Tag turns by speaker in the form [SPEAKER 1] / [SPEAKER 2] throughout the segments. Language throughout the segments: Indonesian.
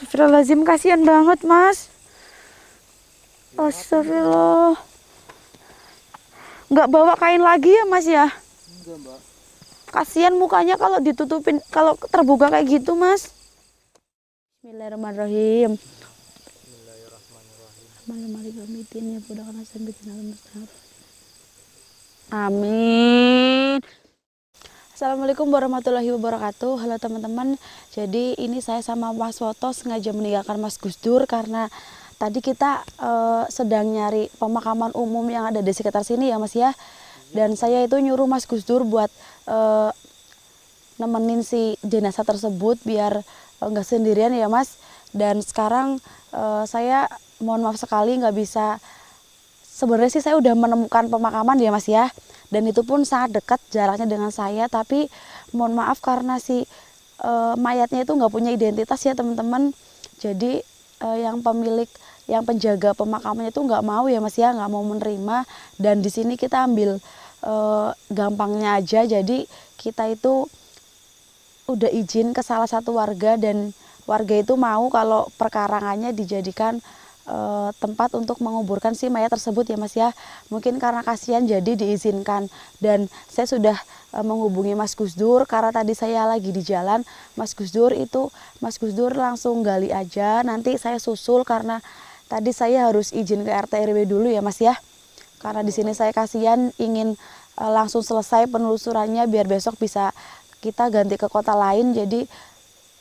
[SPEAKER 1] Astagfirullahaladzim, kasihan banget mas. Astagfirullah. Nggak bawa kain lagi ya mas ya?
[SPEAKER 2] Enggak mbak.
[SPEAKER 1] Kasihan mukanya kalau ditutupin, kalau terbuka kayak gitu mas. Bismillahirrahmanirrahim. Amin. Assalamualaikum warahmatullahi wabarakatuh. Halo teman-teman. Jadi ini saya sama Mas Woto sengaja meninggalkan Mas Gus Dur karena tadi kita sedang nyari pemakaman umum yang ada di sekitar sini ya Mas ya. Dan saya itu nyuruh Mas Gus Dur buat nemenin si jenazah tersebut biar nggak sendirian ya Mas. Dan sekarang saya mohon maaf sekali nggak bisa. Sebenarnya sih saya udah menemukan pemakaman ya Mas ya. Dan itu pun sangat dekat jaraknya dengan saya. Tapi mohon maaf karena si mayatnya itu nggak punya identitas ya teman-teman. Jadi yang pemilik, yang penjaga pemakamannya itu nggak mau ya Mas ya, nggak mau menerima. Dan di sini kita ambil gampangnya aja. Jadi kita itu udah izin ke salah satu warga dan warga itu mau kalau perkarangannya dijadikan tempat untuk menguburkan si mayat tersebut ya Mas ya. Mungkin karena kasihan jadi diizinkan. Dan saya sudah menghubungi Mas Gus Dur karena tadi saya lagi di jalan. Mas Gus Dur langsung gali aja, nanti saya susul karena tadi saya harus izin ke RT RW dulu ya Mas ya. Karena di sini saya kasihan, ingin langsung selesai penelusurannya biar besok bisa kita ganti ke kota lain. Jadi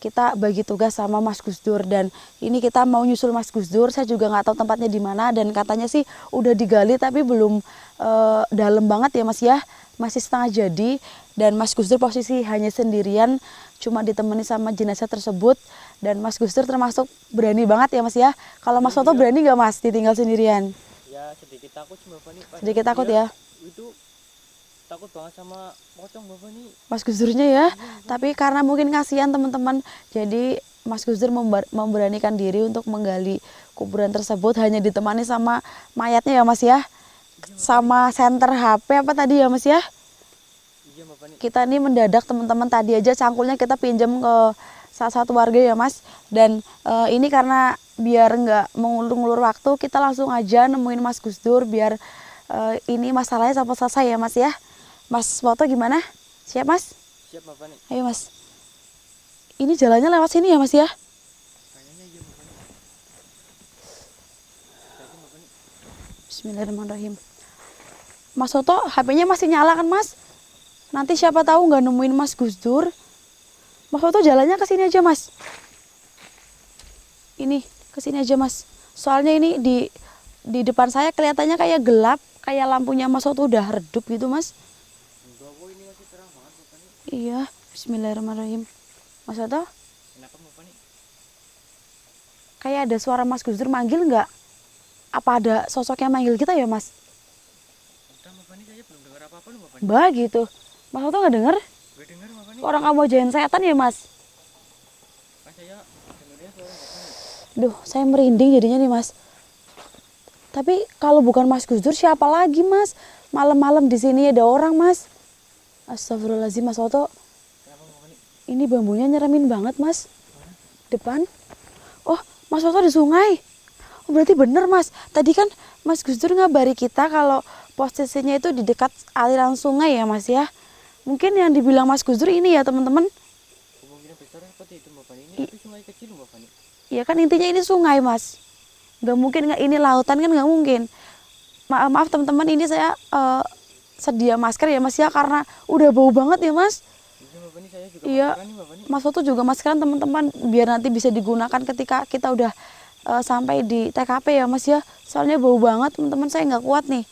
[SPEAKER 1] kita bagi tugas sama Mas Gus Dur dan ini kita mau nyusul Mas Gus Dur. Saya juga nggak tahu tempatnya di mana dan katanya sih udah digali tapi belum dalam banget ya Mas ya, masih setengah jadi. Dan Mas Gus Dur posisi hanya sendirian, cuma ditemani sama jenazah tersebut. Dan Mas Gus Dur termasuk berani banget ya Mas ya. Kalau Mas Soto berani nggak Mas ditinggal sendirian?
[SPEAKER 2] Ya sedikit takut sih Bapak nih.
[SPEAKER 1] Sedikit takut ya?
[SPEAKER 2] Itu takut banget sama pocong Bapak nih.
[SPEAKER 1] Mas Gus Durnya ya, tapi karena mungkin kasihan teman-teman, jadi Mas Gus Dur memberanikan diri untuk menggali kuburan tersebut hanya ditemani sama mayatnya ya Mas ya, sama senter HP apa tadi ya Mas ya.
[SPEAKER 2] Iya Bapak nih.
[SPEAKER 1] Kita ini mendadak teman-teman, tadi aja cangkulnya kita pinjam ke salah satu warga ya Mas. Dan ini karena biar nggak mengulur-ulur waktu, kita langsung aja nemuin Mas Gus Dur biar ini masalahnya sampai selesai ya Mas ya. Mas Woto gimana? Siap Mas?
[SPEAKER 2] Siap Bapak nih.
[SPEAKER 1] Ayo Mas. Ini jalannya lewat sini ya Mas ya?
[SPEAKER 2] Kayaknya iya Bapak nih.
[SPEAKER 1] Bismillahirrahmanirrahim. Mas Woto HP-nya masih nyala kan Mas? Nanti siapa tahu nggak nemuin Mas Gus Dur. Mas Woto jalannya ke sini aja Mas. Ini ke sini aja Mas. Soalnya ini di depan saya kelihatannya kayak gelap, kayak lampunya Mas Woto udah redup gitu Mas.
[SPEAKER 2] Ini masih terang banget Bapak nih.
[SPEAKER 1] Iya, bismillahirrahmanirrahim. Mas Woto,
[SPEAKER 2] Kenapa Bapak nih?
[SPEAKER 1] kayak ada suara Mas Gus Dur manggil nggak? Apa ada sosok yang manggil kita ya Mas?
[SPEAKER 2] Udah Bapak nih, saya belum dengar apa-apa loh Bapak nih.
[SPEAKER 1] Bah gitu. Mas Woto nggak denger?
[SPEAKER 2] Gue dengar Bapak nih.
[SPEAKER 1] Orang kamu ajain setan ya Mas?
[SPEAKER 2] Kan saya dengarnya suara Bapak nih.
[SPEAKER 1] Duh, saya merinding jadinya nih Mas. Tapi kalau bukan Mas Gus Dur siapa lagi Mas? Malam-malam di sini ada orang Mas. Astagfirullahaladzim Mas Woto.
[SPEAKER 2] Kenapa Bapak nih?
[SPEAKER 1] Ini bambunya nyeremin banget Mas. Depan. Oh, Mas Woto di sungai. Oh, berarti bener Mas. Tadi kan Mas Gus Dur ngabari kita kalau posisinya itu di dekat aliran sungai ya Mas ya. Mungkin yang dibilang Mas Gus Dur ini ya teman-teman.
[SPEAKER 2] Kemungkinan besar seperti itu Bapak nih. Ini tapi sungai kecil Bapak nih.
[SPEAKER 1] Ya kan intinya ini sungai Mas. Nggak mungkin nggak ini lautan kan nggak mungkin. Maaf teman-teman, ini saya sedia masker ya Mas ya karena udah bau banget ya Mas.
[SPEAKER 2] Iya Bapak nih, saya juga
[SPEAKER 1] Iya.
[SPEAKER 2] maskeran nih Bapak nih.
[SPEAKER 1] Mas Woto juga maskeran teman-teman biar nanti bisa digunakan ketika kita udah sampai di TKP ya Mas ya. Soalnya bau banget teman-teman, saya nggak kuat nih.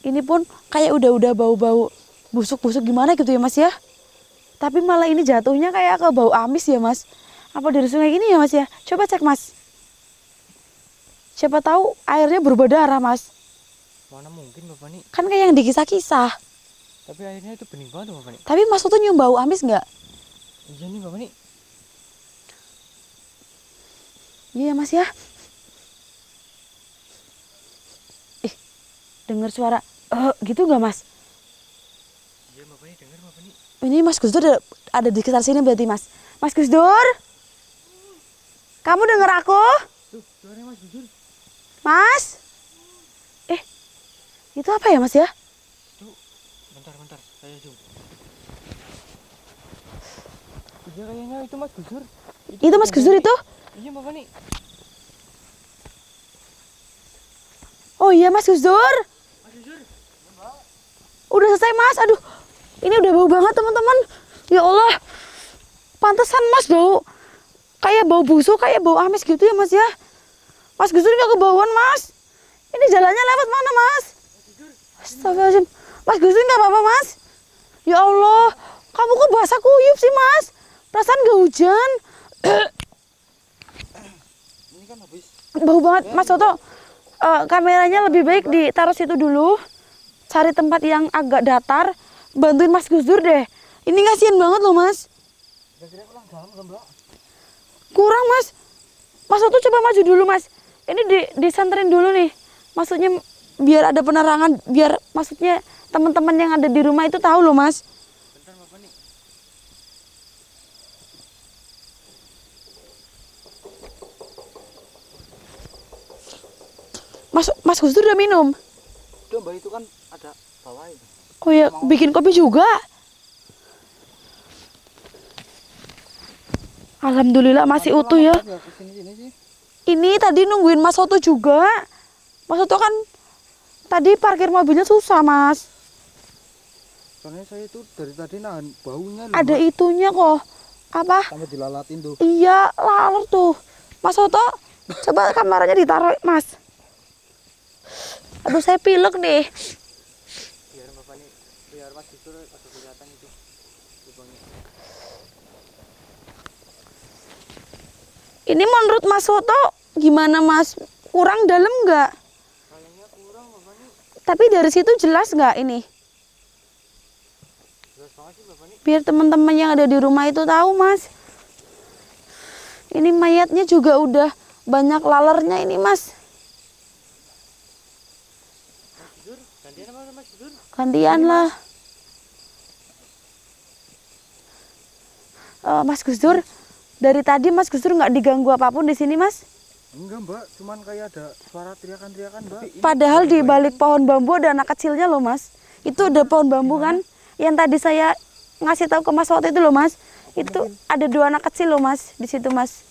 [SPEAKER 1] Ini pun kayak udah bau-bau busuk-busuk gimana gitu ya Mas ya. Tapi malah ini jatuhnya kayak ke bau amis ya Mas. Apa dari sungai ini ya Mas ya? Coba cek Mas. Siapa tahu airnya berubah darah Mas.
[SPEAKER 2] Mana mungkin Bapak nih.
[SPEAKER 1] Kan kayak yang dikisah-kisah.
[SPEAKER 2] Tapi airnya itu bening banget Bapak nih.
[SPEAKER 1] Tapi Mas Woto nyium bau amis nggak?
[SPEAKER 2] Iya nih Bapak nih.
[SPEAKER 1] Iya Mas ya. Dengar suara gitu nggak Mas?
[SPEAKER 2] Iya Bapak nih, dengar Bapak nih.
[SPEAKER 1] Ini Mas Gus Dur ada di sekitar sini berarti Mas. Mas Gus Dur? Kamu dengar aku?
[SPEAKER 2] Tuh, suaranya Mas Gus Dur.
[SPEAKER 1] Mas? Itu apa ya Mas ya?
[SPEAKER 2] Tuh, bentar, saya zoom. Iya kayaknya itu Mas Gus Dur.
[SPEAKER 1] Itu Mas Gus Dur itu?
[SPEAKER 2] Iya Mbak Fani.
[SPEAKER 1] Oh iya Mas Gus Dur.
[SPEAKER 2] Mas Gus Dur.
[SPEAKER 1] Udah selesai Mas. Aduh, ini udah bau banget teman-teman. Ya Allah, pantesan Mas bau. Kayak bau busuk, kayak bau amis gitu ya Mas ya. Mas Gus Dur nggak kebauan Mas. Ini jalannya lewat mana Mas? Astagfirullahaladzim. Mas Gus Dur nggak apa-apa Mas? Ya Allah, kamu kok basah kuyup sih Mas? Perasaan nggak hujan.
[SPEAKER 2] Ini kan habis.
[SPEAKER 1] Bau banget Mas Soto. Kameranya lebih baik ditaruh situ dulu. Cari tempat yang agak datar. Bantuin Mas Gus Dur deh. Ini kasihan banget loh Mas.
[SPEAKER 2] Kira-kira pulang dalam kan Mbak?
[SPEAKER 1] Kurang Mas. Mas Soto coba maju dulu Mas. Ini disanterin dulu nih. Maksudnya biar ada penerangan. Biar maksudnya teman-teman yang ada di rumah itu tahu loh Mas.
[SPEAKER 2] Bentar Mbak Fani.
[SPEAKER 1] Mas Gus Dur udah minum?
[SPEAKER 2] Udah Mbak, itu kan ada bawah itu.
[SPEAKER 1] Oh ya, bikin kopi juga. Alhamdulillah masih utuh ya.
[SPEAKER 2] Sini sih.
[SPEAKER 1] Ini tadi nungguin Mas Soto juga. Mas Soto kan tadi parkir mobilnya susah Mas.
[SPEAKER 2] Soalnya saya itu dari tadi nahan baunya loh.
[SPEAKER 1] Ada
[SPEAKER 2] Mbak.
[SPEAKER 1] itunya kok. Apa?
[SPEAKER 2] Sampai dilalatin tuh.
[SPEAKER 1] Iya, laler tuh. Mas Soto, coba kameranya ditaruh Mas. Aduh saya pilek nih.
[SPEAKER 2] Biar Mbak Fani, biar Mas Gus Dur ada kelihatan itu lubangnya.
[SPEAKER 1] Ini menurut Mas Soto gimana Mas? Kurang dalam nggak?
[SPEAKER 2] Kayaknya kurang Mbak Fani.
[SPEAKER 1] Tapi dari situ jelas nggak ini?
[SPEAKER 2] Jelas banget sih Mbak Fani.
[SPEAKER 1] Biar teman-teman yang ada di rumah itu tahu Mas. Ini mayatnya juga udah banyak lalernya ini Mas.
[SPEAKER 2] Mas Gus Dur, gantian apa Mas Gus Dur?
[SPEAKER 1] Gantian lah. Mas Gus Dur, dari tadi Mas Gus Dur nggak diganggu apapun di sini Mas?
[SPEAKER 2] Enggak Mbak, cuman kayak ada suara teriakan-teriakan Mbak.
[SPEAKER 1] Padahal di balik pohon bambu ada anak kecilnya loh Mas. Itu ada pohon bambu kan? Yang tadi saya ngasih tahu ke Mas waktu itu loh Mas. Itu ada 2 anak kecil loh Mas di situ Mas.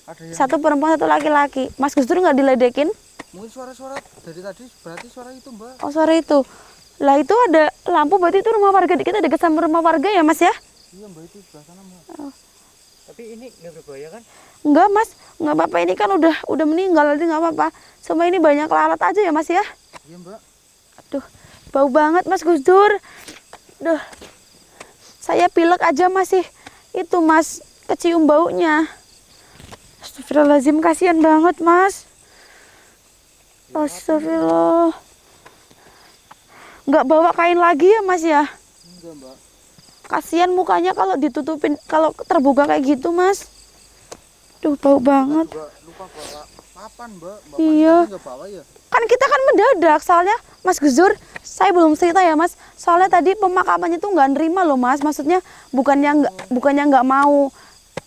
[SPEAKER 2] Ada yang...
[SPEAKER 1] Satu perempuan, 1 laki-laki. Mas Gus Dur nggak diledekin?
[SPEAKER 2] Mungkin suara-suara dari tadi berarti suara itu Mbak.
[SPEAKER 1] Oh sore itu. Lah itu ada lampu, berarti itu rumah warga. Kita dekat sama rumah warga ya Mas ya?
[SPEAKER 2] Iya Mbak, itu sebelah sana Mbak.
[SPEAKER 1] Oh.
[SPEAKER 2] Tapi ini nggak berbahaya kan?
[SPEAKER 1] Enggak Mas, nggak apa-apa, ini kan udah meninggal, jadi nggak apa-apa. Semua ini banyak lalat aja ya Mas ya.
[SPEAKER 2] Iya Mbak.
[SPEAKER 1] Aduh, bau banget Mas Gus Dur. Duh, saya pilek aja masih itu Mas, kecium baunya. Astagfirullahaladzim, kasihan banget Mas. Astagfirullah. Nggak bawa kain lagi ya Mas ya?
[SPEAKER 2] Enggak Mbak.
[SPEAKER 1] Kasihan mukanya kalau ditutupin, kalau terbuka kayak gitu Mas. Duh, bau banget.
[SPEAKER 2] Juga lupa bawa papan Mbak. Mbak
[SPEAKER 1] Iya.
[SPEAKER 2] Nggak bawa ya?
[SPEAKER 1] Kan kita kan mendadak, soalnya Mas Gus Dur, saya belum cerita ya Mas. Soalnya tadi pemakamannya tuh nggak nerima loh Mas. Maksudnya bukannya nggak mau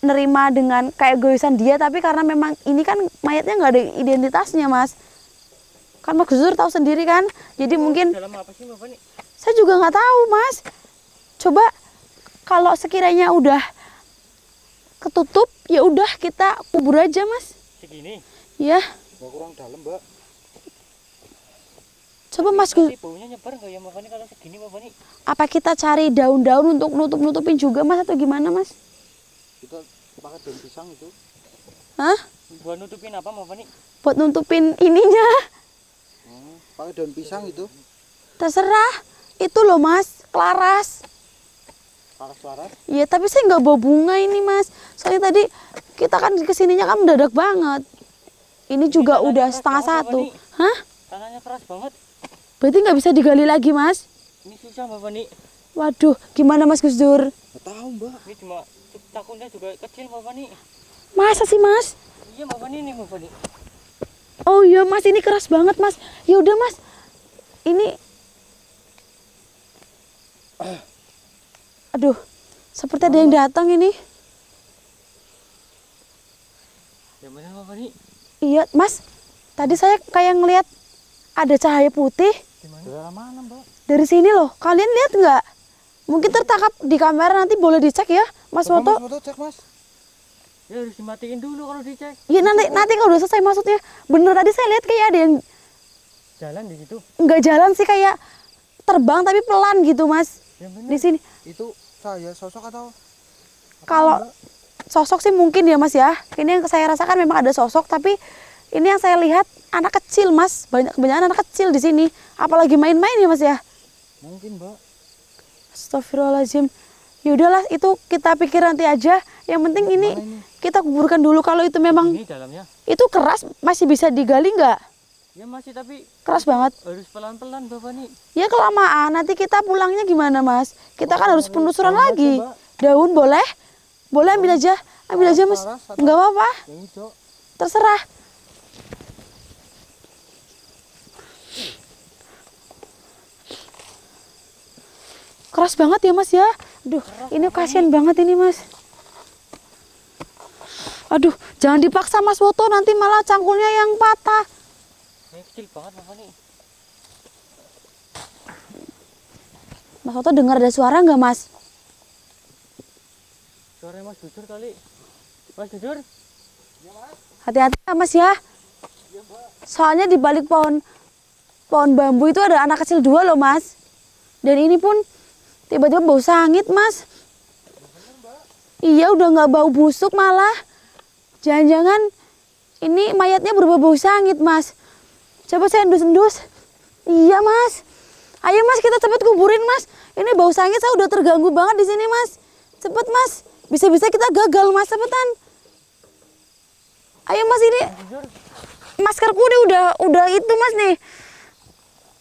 [SPEAKER 1] nerima dengan kayak egoisan dia, tapi karena memang ini kan mayatnya nggak ada identitasnya Mas. Kan Mas Gus Dur tahu sendiri kan. Jadi mungkin
[SPEAKER 2] Dalam apa sih Mbak Fani?
[SPEAKER 1] saya juga nggak tahu Mas. Coba kalau sekiranya udah ketutup, ya udah kita kubur aja Mas.
[SPEAKER 2] Segini?
[SPEAKER 1] Ya.
[SPEAKER 2] Nggak kurang dalam Mbak.
[SPEAKER 1] Coba Mas Gus,
[SPEAKER 2] Nanti baunya nyebar nggak ya Mbak Fani kalau segini Mbak Fani?
[SPEAKER 1] apa kita cari daun-daun untuk nutup-nutupin juga Mas atau gimana Mas?
[SPEAKER 2] Kita pakai daun pisang itu.
[SPEAKER 1] Hah?
[SPEAKER 2] Buat nutupin apa Mbak Fani?
[SPEAKER 1] Buat nutupin ininya.
[SPEAKER 2] Pakai daun pisang itu.
[SPEAKER 1] Terserah. Itu loh Mas, kelaras.
[SPEAKER 2] Laras-laras.
[SPEAKER 1] Iya, tapi saya nggak bawa bunga ini Mas. Soalnya tadi kita kan kesininya kan mendadak banget. Ini juga
[SPEAKER 2] tanahnya
[SPEAKER 1] udah
[SPEAKER 2] keras
[SPEAKER 1] setengah
[SPEAKER 2] banget,
[SPEAKER 1] 1.
[SPEAKER 2] Mbak Fani.
[SPEAKER 1] Hah?
[SPEAKER 2] Tanahnya keras banget.
[SPEAKER 1] Berarti nggak bisa digali lagi Mas?
[SPEAKER 2] Ini susah Mbak Fani.
[SPEAKER 1] Waduh, gimana Mas Gus Dur?
[SPEAKER 2] Nggak tahu Mbak. Ini cuma takutnya juga kecil Mbak Fani.
[SPEAKER 1] Masa sih Mas?
[SPEAKER 2] Iya Mbak Fani, ini Mbak Fani.
[SPEAKER 1] Oh iya Mas, ini keras banget Mas. Ya udah Mas, ini aduh, seperti ada yang datang ini.
[SPEAKER 2] Ya Yang mana Bapak nih?
[SPEAKER 1] Iya mas, tadi saya kayak ngelihat ada cahaya putih
[SPEAKER 2] Di mana? Daerah mana Mbak?
[SPEAKER 1] dari sini loh. Kalian lihat nggak? Mungkin tertangkap di kamera, nanti boleh dicek ya Mas
[SPEAKER 3] Coba
[SPEAKER 1] Woto.
[SPEAKER 3] Mas Woto cek Mas.
[SPEAKER 2] Ya harus dimatiin dulu kalau dicek.
[SPEAKER 1] Iya nanti kalau udah selesai maksudnya. Bener tadi saya lihat kayak ada yang
[SPEAKER 2] Jalan di situ.
[SPEAKER 1] nggak jalan sih, kayak terbang tapi pelan gitu mas.
[SPEAKER 2] Yang mana?
[SPEAKER 1] Di sini.
[SPEAKER 3] Itu saya sosok atau
[SPEAKER 1] Kalau sosok sih mungkin ya mas ya. Ini yang saya rasakan memang ada sosok, tapi ini yang saya lihat anak kecil mas. Kebanyakan anak kecil di sini. Apalagi main-main ya mas ya.
[SPEAKER 3] mungkin Mbak?
[SPEAKER 1] Astagfirullahaladzim. Yaudahlah itu kita pikir nanti aja. Yang penting ini kita kuburkan dulu. Kalau itu memang
[SPEAKER 2] Ini dalamnya.
[SPEAKER 1] itu keras, masih bisa digali nggak?
[SPEAKER 2] Ya masih, tapi
[SPEAKER 1] Keras banget.
[SPEAKER 2] harus pelan-pelan Bapak nih.
[SPEAKER 1] Ya kelamaan, nanti kita pulangnya gimana mas? Kita kan harus penelusuran
[SPEAKER 3] daun aja,
[SPEAKER 1] lagi.
[SPEAKER 3] Mbak.
[SPEAKER 1] Daun boleh? Boleh ambil aja. Ambil aja mas.
[SPEAKER 3] Laras atau-
[SPEAKER 1] Nggak apa-apa,
[SPEAKER 3] Yang hijau.
[SPEAKER 1] terserah. Keras banget ya mas ya. Aduh, ini kasihan banget ini mas. Aduh, jangan dipaksa mas Woto, nanti malah cangkulnya yang patah.
[SPEAKER 2] Ini kecil banget Bapak nih.
[SPEAKER 1] Mas Woto dengar ada suara nggak mas?
[SPEAKER 2] Suara Mas Jujur kali. Mas Jujur.
[SPEAKER 1] Hati-hati ya mas ya. Soalnya di balik pohon bambu itu ada anak kecil 2 loh mas. Dan ini pun tiba-tiba bau sangit mas. Iya udah nggak bau busuk malah. Jangan-jangan ini mayatnya berbau sangit mas. Coba saya endus-endus. Iya mas. Ayo mas kita cepet kuburin mas. Ini bau sangit saya udah terganggu banget di sini mas. Cepet mas. Bisa-bisa kita gagal mas, cepetan. Ayo mas, ini maskerku nih udah itu mas nih.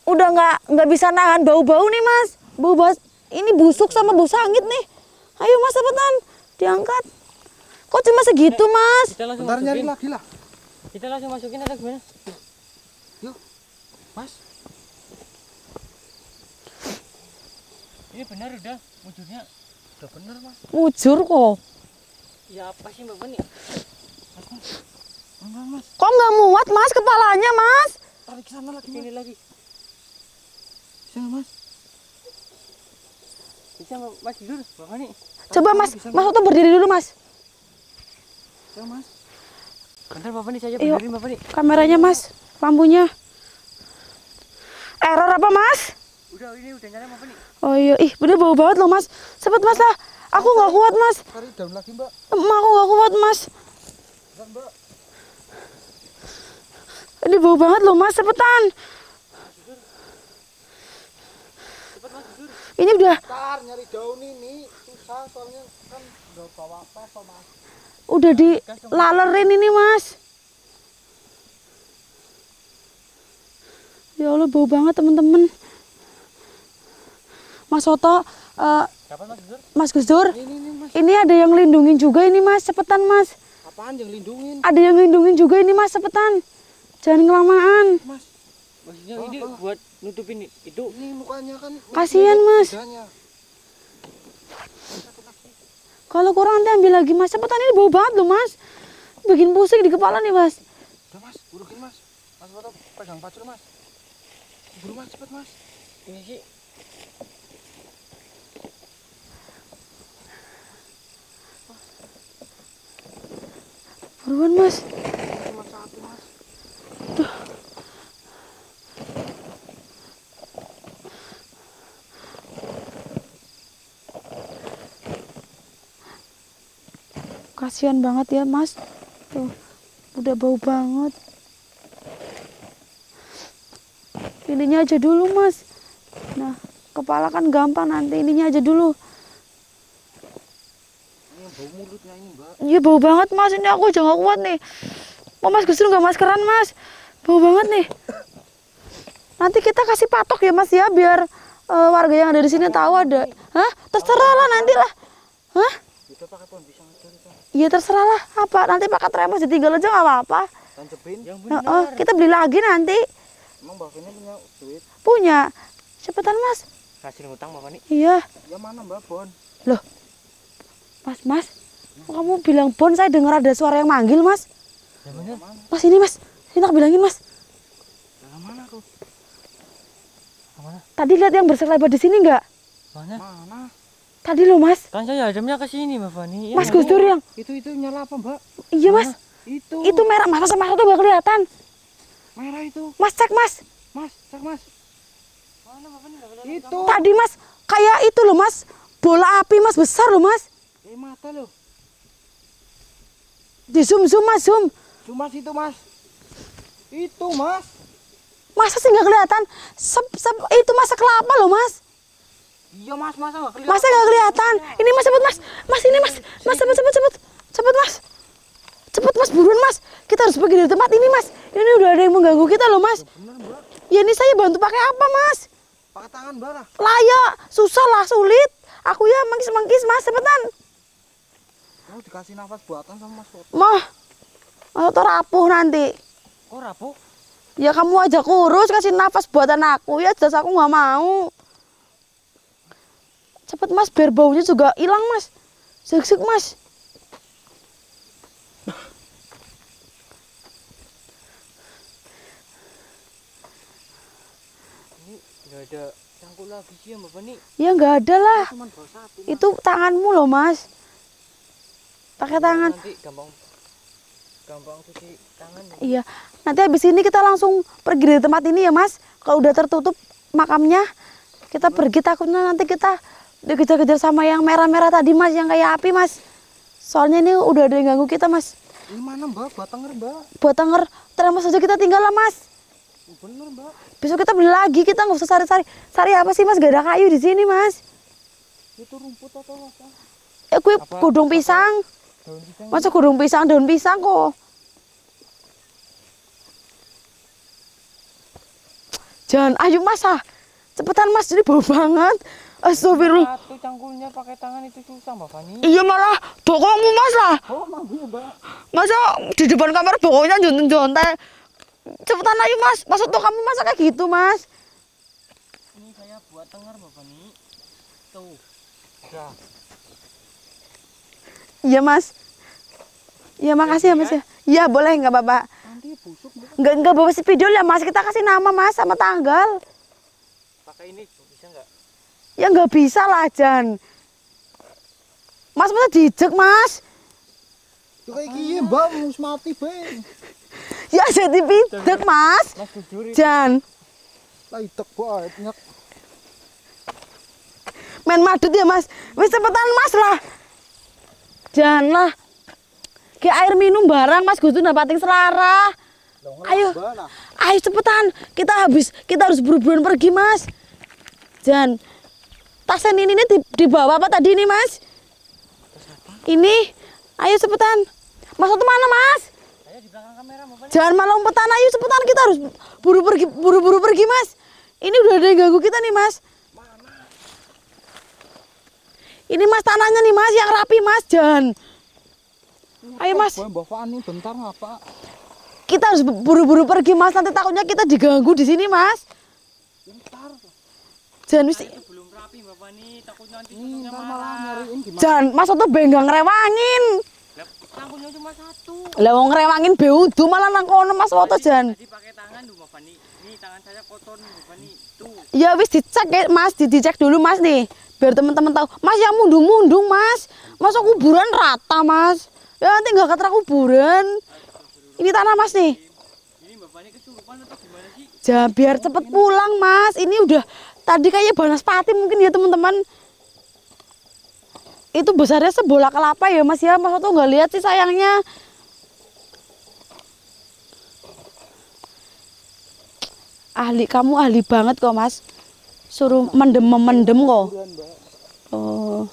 [SPEAKER 1] Udah nggak bisa nahan bau-bau nih mas. Bau ini busuk sama bau sangit nih. Ayo mas cepetan, diangkat. Kok cuma segitu mas?
[SPEAKER 2] Kita langsung
[SPEAKER 3] Bentar nyari
[SPEAKER 2] masukin.
[SPEAKER 3] lagi lah.
[SPEAKER 2] Kita langsung masukin atau gimana?
[SPEAKER 3] Yuk. Mas.
[SPEAKER 2] Ini benar udah wujudnya.
[SPEAKER 3] Udah bener Mas.
[SPEAKER 1] Mujur kok.
[SPEAKER 2] Ya apa sih Bapak nih?
[SPEAKER 3] Enggak Mas.
[SPEAKER 1] Kok nggak muat mas kepalanya mas?
[SPEAKER 3] Tarik ke sana lagi Mas.
[SPEAKER 2] Sini lagi.
[SPEAKER 3] Sana Mas.
[SPEAKER 2] Bisa Mas Jujur Bapak nih.
[SPEAKER 1] Coba mas, mas Oto berdiri dulu mas.
[SPEAKER 3] Sana Mas.
[SPEAKER 2] Bentar Bapak nih, saya
[SPEAKER 1] Yuk.
[SPEAKER 2] benerin Bapak nih.
[SPEAKER 1] Kameranya mas, lampunya. Error apa mas?
[SPEAKER 2] Udah ini udah nyala Bapak nih.
[SPEAKER 1] Oh iya, ih bener bau banget loh mas. Cepet mas lah, aku nggak kuat mas.
[SPEAKER 3] Tarik daun lagi Mbak.
[SPEAKER 1] Aku nggak kuat mas.
[SPEAKER 3] Bentar, Mbak.
[SPEAKER 1] Ini bau banget loh mas, cepetan. Ini udah
[SPEAKER 3] Bentar nyari daun ini susah soalnya kan udah bawa apa Mas.
[SPEAKER 1] udah dilalerin ini mas. Ya Allah bau banget temen-temen. Mas Oto,
[SPEAKER 2] Kapan Mas Jujur?
[SPEAKER 1] Mas Gus Dur,
[SPEAKER 3] Ini Mas.
[SPEAKER 1] ini ada yang lindungin juga ini mas, cepetan mas.
[SPEAKER 3] Apaan yang lindungin?
[SPEAKER 1] Ada yang lindungin juga ini mas, cepetan. Jangan kelamaan.
[SPEAKER 3] Mas.
[SPEAKER 2] Maksudnya ini buat nutupin itu.
[SPEAKER 3] Ini mukanya kan.
[SPEAKER 1] Kasihan, Mas.
[SPEAKER 3] Lidahnya.
[SPEAKER 1] Kalau kurang nanti ambil lagi mas, cepetan ini bau banget loh mas. Bikin pusing di kepala nih mas.
[SPEAKER 3] Udah Mas, urukin Mas. Mas Woto pegang pacul Mas. Buru Mas, cepet Mas.
[SPEAKER 2] Ini sih
[SPEAKER 1] Buruan mas.
[SPEAKER 3] Cuma satu Mas.
[SPEAKER 1] Kasihan banget ya mas. Tuh, udah bau banget. Ininya aja dulu mas. Nah, kepala kan gampang, nanti ininya aja dulu.
[SPEAKER 3] Ini bau mulutnya ini Mbak.
[SPEAKER 1] Iya bau banget mas, ini aku udah gak kuat nih. Mau mas Gus Dur nggak maskeran mas? Bau banget nih. Nanti kita kasih patok ya mas ya, biar warga yang ada di sini tahu ada. Hah? Terserah lah nanti lah. Hah?
[SPEAKER 3] Kita pakai pohon pisang aja kita.
[SPEAKER 1] Iya terserah lah. Apa? Nanti pakai tremos ditinggal aja nggak apa-apa.
[SPEAKER 3] Tancepin.
[SPEAKER 2] yang
[SPEAKER 1] Nah,
[SPEAKER 2] benar.
[SPEAKER 1] kita beli lagi nanti.
[SPEAKER 3] Emang Mbak Vina punya duit?
[SPEAKER 1] Punya. Cepetan mas.
[SPEAKER 2] Hasil ngutang Bapak nih.
[SPEAKER 1] Iya.
[SPEAKER 3] Ya mana Mbak Bon?
[SPEAKER 1] Loh. Mas. Kok kamu bilang Bon, saya dengar ada suara yang manggil mas.
[SPEAKER 2] Ya bener.
[SPEAKER 1] Mas ini mas, ini tak bilangin mas.
[SPEAKER 3] Dalam mana tuh?
[SPEAKER 2] Mana?
[SPEAKER 1] Tadi lihat yang berselebar di sini nggak?
[SPEAKER 2] Mana?
[SPEAKER 3] Mana?
[SPEAKER 1] Tadi loh mas.
[SPEAKER 2] Kan saya hadapnya ke sini Mbak Fani.
[SPEAKER 1] Mas Gus Dur yang.
[SPEAKER 3] Itu nyala apa, Mbak?
[SPEAKER 1] Iya mas.
[SPEAKER 3] Itu
[SPEAKER 1] merah mas, masa tuh nggak kelihatan.
[SPEAKER 3] merah itu.
[SPEAKER 1] Mas cek mas.
[SPEAKER 3] Mas, cek Mas.
[SPEAKER 2] Mana Mbak Fani?
[SPEAKER 3] Itu.
[SPEAKER 1] Tadi mas, kayak itu loh mas. Bola api mas, besar loh mas.
[SPEAKER 3] Mata loh.
[SPEAKER 1] Di zoom mas, zoom.
[SPEAKER 3] Cuma itu, Mas. Itu, Mas.
[SPEAKER 1] Masa sih nggak kelihatan? Itu masa kelapa loh mas.
[SPEAKER 3] Iya, Mas, masa nggak kelihatan?
[SPEAKER 1] Masa nggak kelihatan? Ini mas cepet mas. Mas ini mas. Mas cepet mas. Cepet mas, buruan mas. Kita harus pergi dari tempat ini mas. Ini udah ada yang mengganggu kita loh mas.
[SPEAKER 3] Bener, Mbak.
[SPEAKER 1] Ya ini saya bantu pakai apa mas?
[SPEAKER 3] Pakai tangan, Mbak lah.
[SPEAKER 1] Layak, susah lah, sulit. Aku ya mengkis mas, cepetan.
[SPEAKER 3] Mau dikasih nafas buatan sama Mas Foto.
[SPEAKER 1] Mah, atau rapuh nanti.
[SPEAKER 2] Kok rapuh?
[SPEAKER 1] Ya kamu aja kurus, kasih nafas buatan aku. Ya jelas aku nggak mau. Cepet mas, biar baunya juga hilang mas. Sek mas.
[SPEAKER 2] Ini nggak ada cangkul lagi sih ya Mbak Fani.
[SPEAKER 1] Ya nggak ada lah.
[SPEAKER 3] Cuman bawa satu.
[SPEAKER 1] Itu tanganmu loh mas. Pakai tangan.
[SPEAKER 2] Nanti gampang cuci tangan.
[SPEAKER 1] Iya. Nanti habis ini kita langsung pergi dari tempat ini ya mas. Kalau udah tertutup makamnya, kita pergi, takutnya nanti kita dikejar-kejar sama yang merah-merah tadi mas, yang kayak api mas. Soalnya ini udah ada yang ganggu kita mas.
[SPEAKER 3] Ini mana, Mbak? Buat tenger, Mbak.
[SPEAKER 1] Buat denger, terima saja kita tinggal lah mas.
[SPEAKER 3] Bener, Mbak.
[SPEAKER 1] Besok kita beli lagi, kita nggak usah cari-cari. Cari apa sih mas? Gak ada kayu di sini mas.
[SPEAKER 3] Itu rumput atau apa?
[SPEAKER 1] Gue
[SPEAKER 2] Apa?
[SPEAKER 1] godong pisang.
[SPEAKER 2] Daun pisang.
[SPEAKER 1] Masa godong pisang, daun pisang kok. Jangan, ayo mas ah. Cepetan mas, ini bau banget. Astagfirullah.
[SPEAKER 2] Satu cangkulnya pakai tangan itu susah Mbak Fani.
[SPEAKER 1] Iya malah bokongmu mas lah.
[SPEAKER 3] Oh, emang iya, Mbak.
[SPEAKER 1] Masa di depan kamar bokongnya jonten-jonten. Cepetan ayo mas. Masa tuh kamu masa kayak gitu mas?
[SPEAKER 2] Ini saya buat tenger Mbak Fani. Tuh.
[SPEAKER 3] Udah.
[SPEAKER 1] Iya mas. Iya makasih ya mas ya. Iya boleh nggak bapak?
[SPEAKER 3] Nanti busuk, Mbak.
[SPEAKER 1] Nggak bawa video ya mas. Kita kasih nama mas sama tanggal.
[SPEAKER 2] Pakai ini bisa nggak?
[SPEAKER 1] Ya nggak bisa lah Jan. Mas masa dijek mas?
[SPEAKER 3] Itu kayak gini, Mbak. Mus mati, Bang.
[SPEAKER 1] Ya jadi pidek mas.
[SPEAKER 2] Mas Gus Dur.
[SPEAKER 1] Jan.
[SPEAKER 3] Lah, itek banget. Nyek.
[SPEAKER 1] Main madut ya mas. Wis cepetan mas lah. Jan lah. Kayak air minum barang mas Gus Dur dapatin selara. Ayo.
[SPEAKER 3] Mbak, nah.
[SPEAKER 1] Ayo cepetan. Kita harus buru-buruan pergi mas. Jan. Tasnya ini dibawa apa tadi nih mas? Ini. Ayo cepetan. Mas itu mana mas?
[SPEAKER 2] Saya di belakang kamera Mbak Fani.
[SPEAKER 1] Jangan malah umpetan, ayo cepetan, kita harus buru-buru pergi mas. Ini udah ada yang ganggu kita nih mas. Ini mas tanahnya nih mas, yang rapi mas, Jan. Ayo mas,
[SPEAKER 3] Mbak Fani, bentar ngapa?
[SPEAKER 1] kita harus buru-buru pergi mas, nanti takutnya kita diganggu di sini mas.
[SPEAKER 3] Bentar.
[SPEAKER 1] Jan, wis.
[SPEAKER 2] Itu belum rapi Mbak Fani. Takutnya nanti
[SPEAKER 3] Ini
[SPEAKER 2] contohnya
[SPEAKER 3] ntar malah
[SPEAKER 2] marah.
[SPEAKER 3] nyariin gimana?
[SPEAKER 1] Jan, mas itu benggang ngerewangin.
[SPEAKER 2] Lah, cangkulnya cuma satu.
[SPEAKER 1] Lah wong ngerewangin beudu malah nang kono mas foto Jan.
[SPEAKER 2] Jadi pakai tangan dulu Mbak Fani. Ini tangan saya kotor nih Mbak Fani. Tuh.
[SPEAKER 1] Ya wis dicek ya mas, dicek dulu mas nih. Biar teman-teman tahu. Mas yang mundung-mundung mas. Masa kuburan rata mas. Ya nanti nggak keterak kuburan. Ini tanah mas nih.
[SPEAKER 2] Ini Mbak Fani kesurupan atau gimana sih?
[SPEAKER 1] Ya biar cepet pulang mas. Ini udah tadi kayak banaspati mungkin ya teman-teman. Itu besarnya sebola kelapa ya mas ya. Mas tuh nggak lihat sih sayangnya. Kamu ahli banget kok mas. Suruh mendem kok. Oh.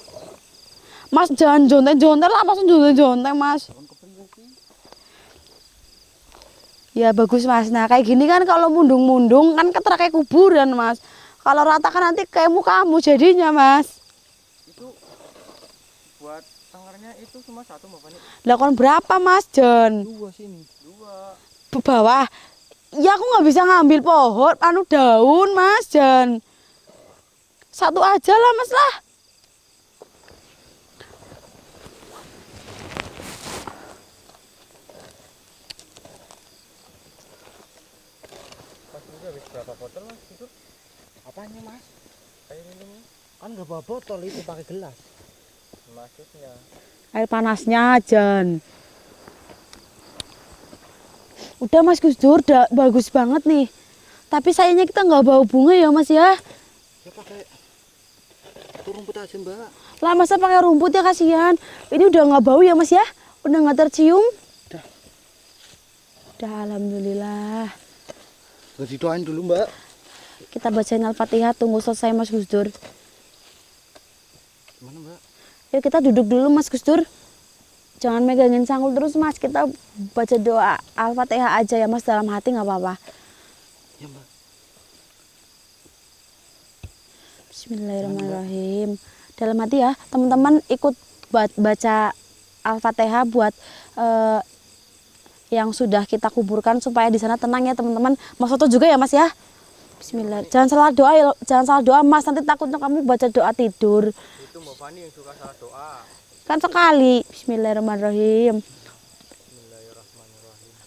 [SPEAKER 1] Mas jangan jontek-jontek lah, mas jontek-jontek mas. Ya bagus mas. Nah kayak gini kan kalau mundung-mundung kan keterak kayak kuburan mas. Kalau rata kan nanti kayak mukamu jadinya mas.
[SPEAKER 2] Itu buat tengernya itu cuma satu Mbak Fani.
[SPEAKER 1] Lakon berapa mas Jon?
[SPEAKER 3] 2 sini.
[SPEAKER 2] 2.
[SPEAKER 1] Bawah. Ya aku nggak bisa ngambil pohon, daun mas Jon. Satu aja lah mas lah.
[SPEAKER 2] berapa botol mas itu?
[SPEAKER 3] Apanya mas?
[SPEAKER 2] Air minumnya?
[SPEAKER 3] Kan nggak bawa botol itu pakai gelas.
[SPEAKER 2] Maksudnya
[SPEAKER 1] Air panasnya, Jan. Udah Mas Gus Dur, udah bagus banget nih. Tapi sayangnya kita nggak bawa bunga ya Mas ya.
[SPEAKER 3] Ya pakai rumput aja mbak.
[SPEAKER 1] Lah masa pakai rumput ya, kasihan. Ini udah nggak bau ya Mas ya? Udah nggak tercium?
[SPEAKER 3] Udah.
[SPEAKER 1] Udah, alhamdulillah.
[SPEAKER 3] Udah didoain dulu mbak.
[SPEAKER 1] Kita bacain Al-Fatihah, tunggu selesai Mas Gus Dur.
[SPEAKER 3] Gimana mbak?
[SPEAKER 1] Yuk kita duduk dulu Mas Gus Dur. Jangan megangin cangkul terus Mas. Kita baca doa Al-Fatihah aja ya Mas, dalam hati nggak apa-apa.
[SPEAKER 3] Ya mbak.
[SPEAKER 1] Bismillahirrahmanirrahim. Dalam hati ya, teman-teman ikut baca Al-Fatihah buat yang sudah kita kuburkan supaya di sana tenang ya teman-teman. Mas Soto juga ya Mas ya. Bismillah. Jangan salah doa ya, jangan salah doa Mas. Nanti takutnya kamu baca doa tidur.
[SPEAKER 2] itu Mbak Fani yang suka salah doa.
[SPEAKER 1] Kan sekali. Bismillahirrahmanirrahim.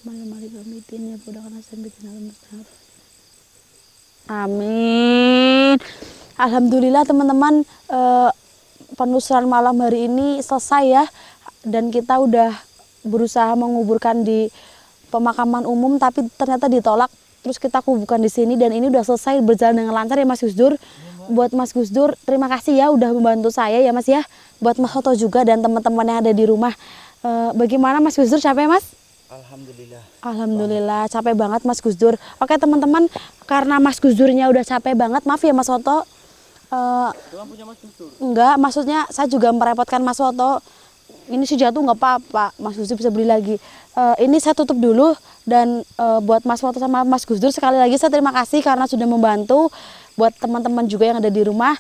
[SPEAKER 2] Bismillahirrahmanirrahim.
[SPEAKER 1] Amin. Alhamdulillah teman-teman, penelusuran malam hari ini selesai ya, dan kita udah berusaha menguburkan di pemakaman umum tapi ternyata ditolak, terus kita kuburkan di sini dan ini udah selesai berjalan dengan lancar ya Mas Gus Dur. Buat Mas Gus Dur terima kasih ya udah membantu saya ya Mas ya, buat Mas Soto juga dan teman-teman yang ada di rumah. Bagaimana Mas Gus Dur, capek Mas?
[SPEAKER 3] Alhamdulillah.
[SPEAKER 1] Alhamdulillah capek banget Mas Gus Dur. Oke teman-teman, karena Mas Gus Durnya udah capek banget, maaf ya Mas Soto.
[SPEAKER 2] Itu kan punya Mas Gus Dur.
[SPEAKER 1] Enggak, maksudnya saya juga merepotkan Mas Soto. Ini sih jatuh nggak apa-apa, Mas Gus Dur bisa beli lagi. Ini saya tutup dulu dan buat Mas Soto sama Mas Gus Dur sekali lagi saya terima kasih karena sudah membantu. Buat teman-teman juga yang ada di rumah,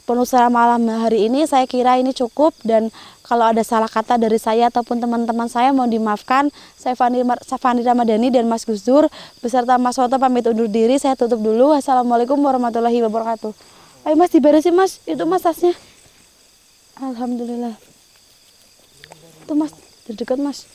[SPEAKER 1] penelusuran malam hari ini saya kira ini cukup, dan kalau ada salah kata dari saya ataupun teman-teman saya mohon dimaafkan. Saya Fani Ramadhani dan Mas Gus Dur beserta Mas Soto pamit undur diri. Saya tutup dulu. Assalamualaikum warahmatullahi wabarakatuh. Ayo Mas diberesin Mas, itu Mas tasnya. Alhamdulillah. Itu Mas, terdekat Mas.